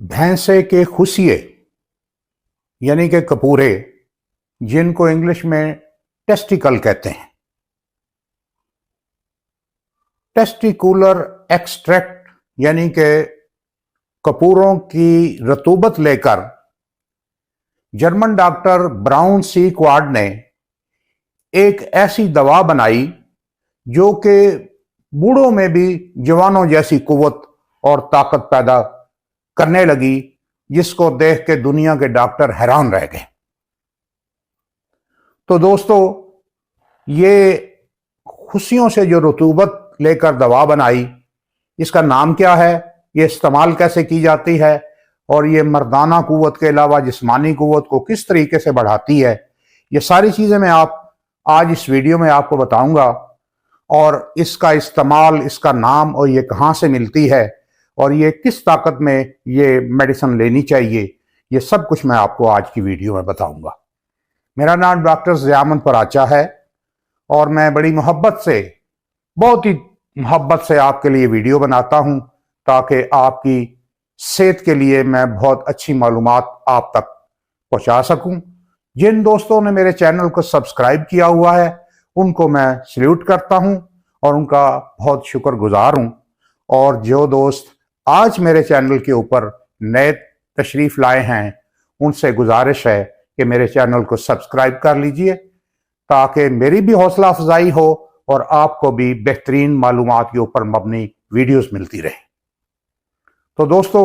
भैंसे के खुसिये यानी कि कपूरे, जिनको इंग्लिश में टेस्टिकल कहते हैं, टेस्टिकुलर एक्सट्रैक्ट यानी कि कपूरों की रतूबत लेकर जर्मन डॉक्टर ब्राउन सी क्वाड ने एक ऐसी दवा बनाई जो कि बूढ़ों में भी जवानों जैसी कुव्वत और ताकत पैदा करने लगी, जिसको देख के दुनिया के डॉक्टर हैरान रह गए। तो दोस्तों, ये खुशियों से जो रतूबत लेकर दवा बनाई, इसका नाम क्या है, ये इस्तेमाल कैसे की जाती है और ये मर्दाना कुव्वत के अलावा जिस्मानी कुव्वत को किस तरीके से बढ़ाती है, ये सारी चीज़ें मैं आज इस वीडियो में आपको बताऊंगा। और इसका इस्तेमाल, इसका नाम और ये कहाँ से मिलती है और ये किस ताकत में ये मेडिसिन लेनी चाहिए, ये सब कुछ मैं आपको आज की वीडियो में बताऊंगा। मेरा नाम डॉक्टर ज़ियामन पराचा है और मैं बड़ी मोहब्बत से, बहुत ही मोहब्बत से आपके लिए वीडियो बनाता हूं ताकि आपकी सेहत के लिए मैं बहुत अच्छी मालूमात आप तक पहुंचा सकूं। जिन दोस्तों ने मेरे चैनल को सब्सक्राइब किया हुआ है उनको मैं सल्यूट करता हूं और उनका बहुत शुक्रगुजार हूं। और जो दोस्त आज मेरे चैनल के ऊपर नए तशरीफ लाए हैं, उनसे गुजारिश है कि मेरे चैनल को सब्सक्राइब कर लीजिए ताकि मेरी भी हौसला अफजाई हो और आपको भी बेहतरीन मालूमात के ऊपर मबनी वीडियोस मिलती रहे। तो दोस्तों,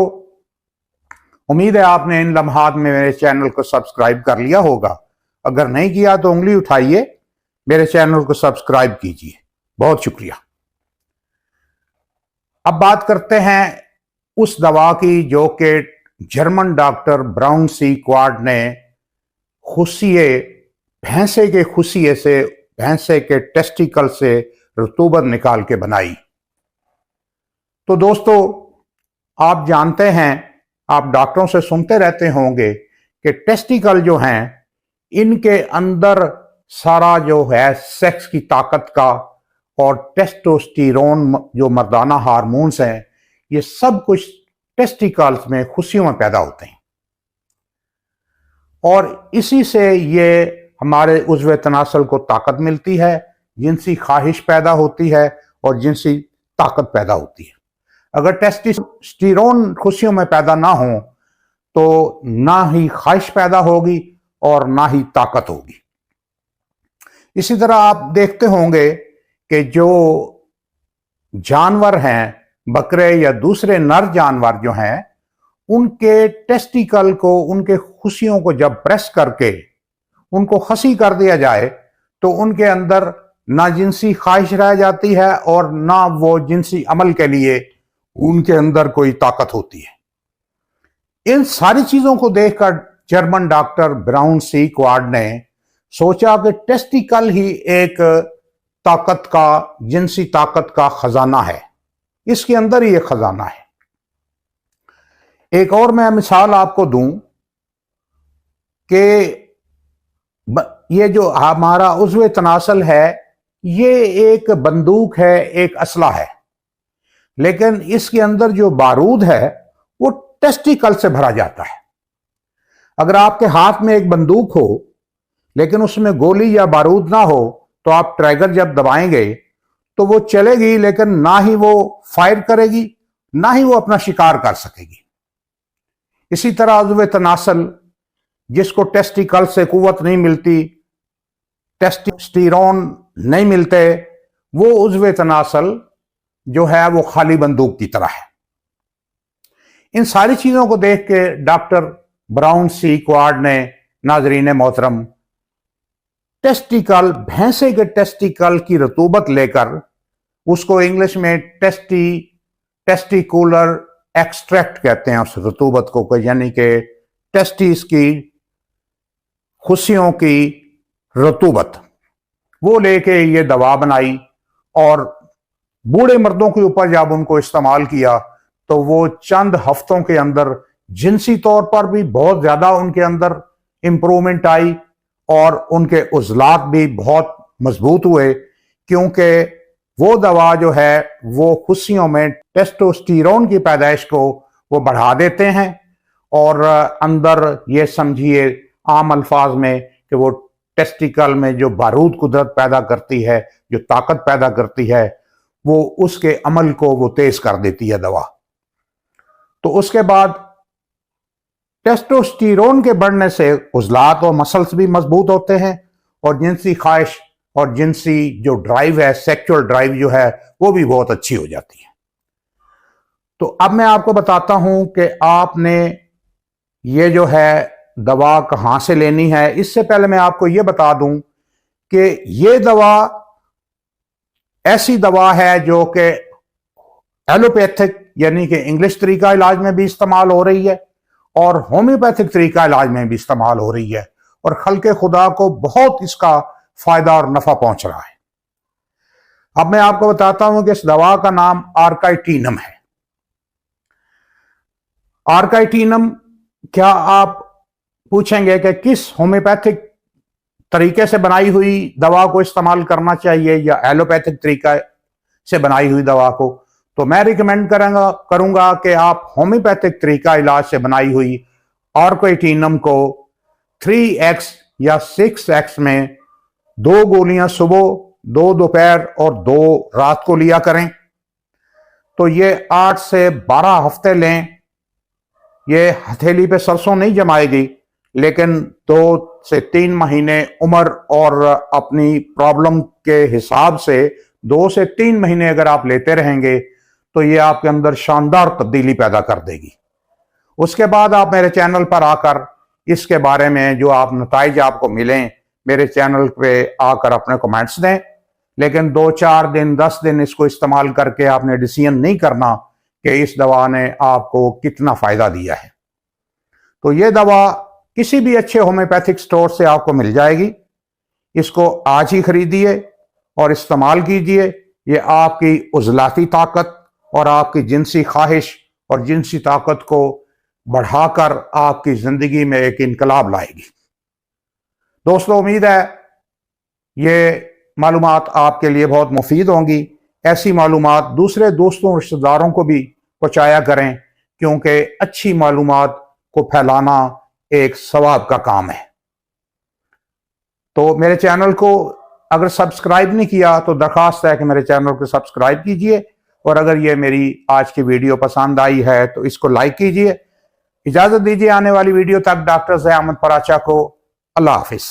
उम्मीद है आपने इन लम्हात में मेरे चैनल को सब्सक्राइब कर लिया होगा। अगर नहीं किया तो उंगली उठाइए, मेरे चैनल को सब्सक्राइब कीजिए। बहुत शुक्रिया। अब बात करते हैं उस दवा की जो कि जर्मन डॉक्टर ब्राउन सी क्वाड ने खुशिये, भैंसे के खुशिये से, भैंसे के टेस्टिकल से रतूबत निकाल के बनाई। तो दोस्तों, आप जानते हैं, आप डॉक्टरों से सुनते रहते होंगे कि टेस्टिकल जो हैं, इनके अंदर सारा जो है सेक्स की ताकत का और टेस्टोस्टेरोन जो मर्दाना हार्मोन्स हैं, ये सब कुछ टेस्टिकल्स में, खुशियों में पैदा होते हैं और इसी से ये हमारे उज़्व तनासल को ताकत मिलती है, जिनसी ख्वाहिश पैदा होती है और जिनसी ताकत पैदा होती है। अगर टेस्टोस्टेरोन खुशियों में पैदा ना हो तो ना ही ख्वाहिश पैदा होगी और ना ही ताकत होगी। इसी तरह आप देखते होंगे कि जो जानवर हैं, बकरे या दूसरे नर जानवर जो हैं, उनके टेस्टिकल को, उनके खुशियों को जब प्रेस करके उनको खसी कर दिया जाए तो उनके अंदर ना जिनसी ख्वाहिश रह जाती है और ना वो जिनसी अमल के लिए उनके अंदर कोई ताकत होती है। इन सारी चीजों को देखकर जर्मन डॉक्टर ब्राउन सी क्वाड ने सोचा कि टेस्टिकल ही एक ताकत का, जिनसी ताकत का खजाना है, इसके अंदर ही एक खजाना है। एक और मैं मिसाल आपको दूं कि ये जो हमारा उज़्व तनासल है, ये एक बंदूक है, एक असला है, लेकिन इसके अंदर जो बारूद है वो टेस्टिकल से भरा जाता है। अगर आपके हाथ में एक बंदूक हो लेकिन उसमें गोली या बारूद ना हो तो आप ट्रिगर जब दबाएंगे तो वो चलेगी, लेकिन ना ही वो फायर करेगी, ना ही वो अपना शिकार कर सकेगी। इसी तरह उज़्व तनासल, जिसको टेस्टिकल से कुव्वत नहीं मिलती, टेस्टोस्टेरोन नहीं मिलते, वो उज़्व तनासल जो है वो खाली बंदूक की तरह है। इन सारी चीजों को देख के डॉक्टर ब्राउन सी क्वाड ने, नाजरीन मोहतरम, टेस्टिकल, भैंसे के टेस्टिकल की रतूबत लेकर, उसको इंग्लिश में टेस्टिकुलर एक्सट्रैक्ट कहते हैं उस रतूबत को, यानी कि टेस्टिस की खुशियों की रतूबत, वो लेके ये दवा बनाई और बूढ़े मर्दों के ऊपर जब उनको इस्तेमाल किया तो वो चंद हफ्तों के अंदर जिनसी तौर पर भी बहुत ज्यादा उनके अंदर इंप्रूवमेंट आई और उनके उज़लात भी बहुत मजबूत हुए, क्योंकि वो दवा जो है वो खुशियों में टेस्टोस्टेरोन की पैदाइश को वो बढ़ा देते हैं और अंदर ये समझिए आम अल्फाज में कि वो टेस्टिकल में जो बारूद कुदरत पैदा करती है, जो ताकत पैदा करती है, वो उसके अमल को वो तेज कर देती है दवा। तो उसके बाद टेस्टोस्टेरोन के बढ़ने से उज़लात और मसल्स भी मजबूत होते हैं और जिनसी ख्वाहिश और जिनसी जो ड्राइव है, सेक्सुअल ड्राइव जो है, वो भी बहुत अच्छी हो जाती है। तो अब मैं आपको बताता हूं कि आपने ये जो है दवा कहां से लेनी है। इससे पहले मैं आपको ये बता दूं कि ये दवा ऐसी दवा है जो कि एलोपैथिक यानी कि इंग्लिश तरीका इलाज में भी इस्तेमाल हो रही है और होम्योपैथिक तरीका इलाज में भी इस्तेमाल हो रही है और खल्के खुदा को बहुत इसका फायदा और नफा पहुंच रहा है। अब मैं आपको बताता हूं कि इस दवा का नाम आर्काइटिनम है। आर्काइटिनम, क्या आप पूछेंगे कि किस होम्योपैथिक तरीके से बनाई हुई दवा को इस्तेमाल करना चाहिए या एलोपैथिक तरीका से बनाई हुई दवा को, तो मैं रिकमेंड करूंगा कि आप होम्योपैथिक तरीका इलाज से बनाई हुई आर्काइटिनम को 3x या 6x में 2 गोलियां सुबह, 2 दोपहर और 2 रात को लिया करें। तो ये 8 से 12 हफ्ते लें। ये हथेली पे सरसों नहीं जमाएगी, लेकिन 2 से 3 महीने उम्र और अपनी प्रॉब्लम के हिसाब से 2 से 3 महीने अगर आप लेते रहेंगे तो ये आपके अंदर शानदार तब्दीली पैदा कर देगी। उसके बाद आप मेरे चैनल पर आकर इसके बारे में जो आप नताइज आपको मिलें, मेरे चैनल पे आकर अपने कमेंट्स दें। लेकिन 2-4 दिन 10 दिन इसको इस्तेमाल करके आपने डिसीजन नहीं करना कि इस दवा ने आपको कितना फायदा दिया है। तो ये दवा किसी भी अच्छे होम्योपैथिक स्टोर से आपको मिल जाएगी। इसको आज ही खरीदिए और इस्तेमाल कीजिए। ये आपकी उज़लाती ताकत और आपकी जिनसी ख्वाहिश और जिनसी ताकत को बढ़ाकर आपकी जिंदगी में एक इनकलाब लाएगी। दोस्तों, उम्मीद है ये मालूमात आपके लिए बहुत मुफीद होंगी। ऐसी मालूमात दूसरे दोस्तों रिश्तेदारों को भी पहुंचाया करें, क्योंकि अच्छी मालूमात को फैलाना एक सवाब का काम है। तो मेरे चैनल को अगर सब्सक्राइब नहीं किया तो दरखास्त है कि मेरे चैनल को सब्सक्राइब कीजिए और अगर ये मेरी आज की वीडियो पसंद आई है तो इसको लाइक कीजिए। इजाजत दीजिए आने वाली वीडियो तक। डॉक्टर ज़िया अहमद पराचा को अल्लाह हाफिज।